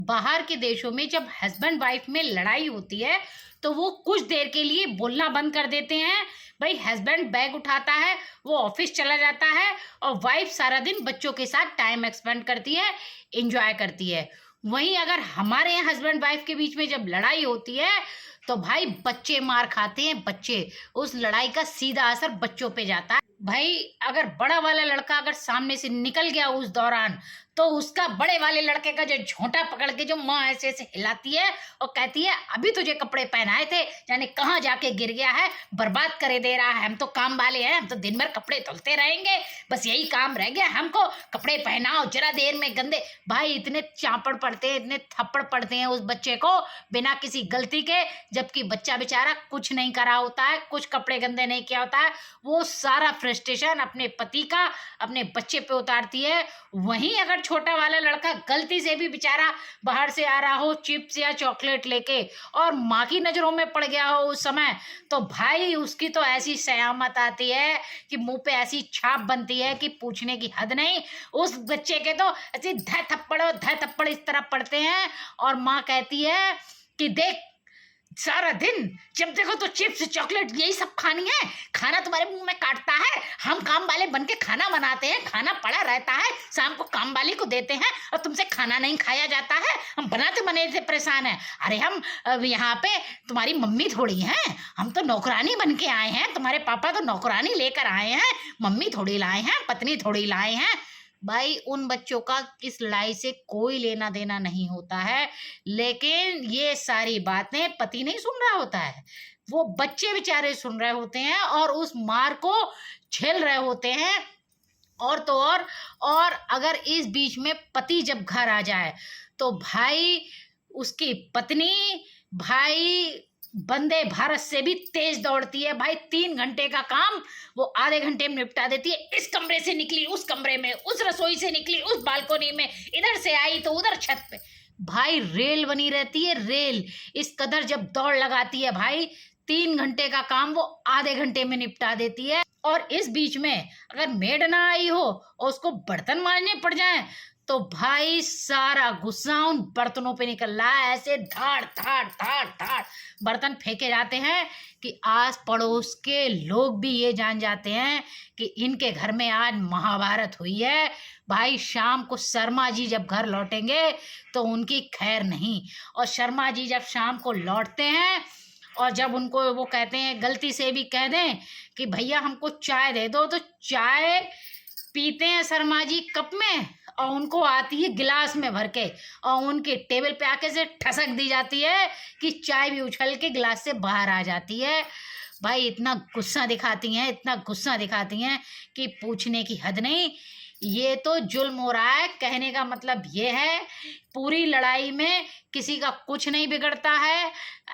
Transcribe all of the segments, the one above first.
बाहर के देशों में जब हस्बैंड वाइफ में लड़ाई होती है तो वो कुछ देर के लिए बोलना बंद कर देते हैं। भाई हस्बैंड बैग उठाता है, वो ऑफिस चला जाता है और वाइफ सारा दिन बच्चों के साथ टाइम एक्सपेंड करती है, एंजॉय करती है। वहीं अगर हमारे यहाँ हस्बैंड वाइफ के बीच में जब लड़ाई होती है तो भाई बच्चे मार खाते हैं, बच्चे। उस लड़ाई का सीधा असर बच्चों पे जाता है। भाई अगर बड़ा वाला लड़का अगर सामने से निकल गया उस दौरान तो उसका बड़े वाले लड़के का जो झोंटा पकड़ के जो माँ ऐसे ऐसे हिलाती है और कहती है अभी तुझे कपड़े पहनाए थे, जाने कहाँ जाके गिर गया है, बर्बाद करे दे रहा है। हम तो काम वाले हैं, हम तो दिन भर कपड़े धुलते रहेंगे, बस यही काम रह गया हमको, कपड़े पहनाओ जरा देर में गंदे। भाई इतने चापड़ पड़ते हैं, इतने थप्पड़ पड़ते हैं उस बच्चे को बिना किसी गलती के, जबकि बच्चा बेचारा कुछ नहीं करा होता है, कुछ कपड़े गंदे नहीं किया होता है। वो सारा फ्रस्ट्रेशन अपने पति का अपने बच्चे पे उतारती है। वहीं अगर छोटा वाला लड़का गलती से भी बेचारा बाहर से आ रहा हो चिप्स या चॉकलेट लेके और माँ की नजरों में पड़ गया हो उस समय, तो भाई उसकी तो ऐसी सयामत आती है कि मुंह पे ऐसी छाप बनती है कि पूछने की हद नहीं। उस बच्चे के तो ऐसे ध थप्पड़ इस तरह पड़ते हैं और माँ कहती है कि देख सारा दिन जब देखो तो चिप्स चॉकलेट यही सब खानी है, खाना तुम्हारे मुंह में काटता है, हम काम वाले बन के खाना बनाते हैं, खाना पड़ा रहता है, शाम को काम वाली को देते हैं और तुमसे खाना नहीं खाया जाता है, हम बनाते बने से परेशान हैं। अरे हम यहाँ पे तुम्हारी मम्मी थोड़ी हैं, हम तो नौकरानी बन के आए हैं, तुम्हारे पापा तो नौकरानी लेकर आए हैं, मम्मी थोड़ी लाए हैं, पत्नी थोड़ी लाए हैं। भाई उन बच्चों का इस लड़ाई से कोई लेना देना नहीं होता है, लेकिन ये सारी बातें पति नहीं सुन रहा होता है, वो बच्चे बेचारे सुन रहे होते हैं और उस मार को झेल रहे होते हैं। और तो और अगर इस बीच में पति जब घर आ जाए तो भाई उसकी पत्नी भाई वंदे भारत से भी तेज दौड़ती है। भाई 3 घंटे का काम वो आधे घंटे में निपटा देती है। इस कमरे से निकली उस कमरे में, उस रसोई से निकली उस बालकोनी में, इधर से आई तो उधर छत पे। भाई रेल बनी रहती है, रेल। इस कदर जब दौड़ लगाती है भाई 3 घंटे का काम वो आधे घंटे में निपटा देती है। और इस बीच में अगर मेड ना आई हो और उसको बर्तन मांजने पड़ जाए तो भाई सारा गुस्सा उन बर्तनों पे निकल रहा है, ऐसे धाड़ धाड़ धाड़ धाड़ बर्तन फेंके जाते हैं कि आस पड़ोस के लोग भी ये जान जाते हैं कि इनके घर में आज महाभारत हुई है। भाई शाम को शर्मा जी जब घर लौटेंगे तो उनकी खैर नहीं। और शर्मा जी जब शाम को लौटते हैं और जब उनको वो कहते हैं, गलती से भी कह दें कि भैया हमको चाय दे दो, तो चाय पीते हैं शर्मा जी कप में और उनको आती है गिलास में भर के और उनके टेबल पे आके से ठसक दी जाती है कि चाय भी उछल के गिलास से बाहर आ जाती है। भाई इतना गुस्सा दिखाती हैं, इतना गुस्सा दिखाती हैं कि पूछने की हद नहीं। ये तो जुल्म हो रहा है। कहने का मतलब ये है पूरी लड़ाई में किसी का कुछ नहीं बिगड़ता है।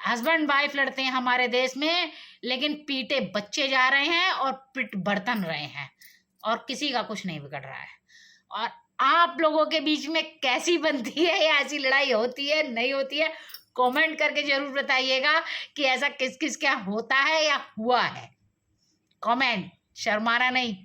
हस्बैंड वाइफ लड़ते हैं हमारे देश में, लेकिन पीटे बच्चे जा रहे हैं और पिट बर्तन रहे हैं और किसी का कुछ नहीं बिगड़ रहा है। और आप लोगों के बीच में कैसी बनती है या ऐसी लड़ाई होती है नहीं होती है, कमेंट करके जरूर बताइएगा कि ऐसा किस किस क्या होता है या हुआ है। कमेंट, शर्माना नहीं।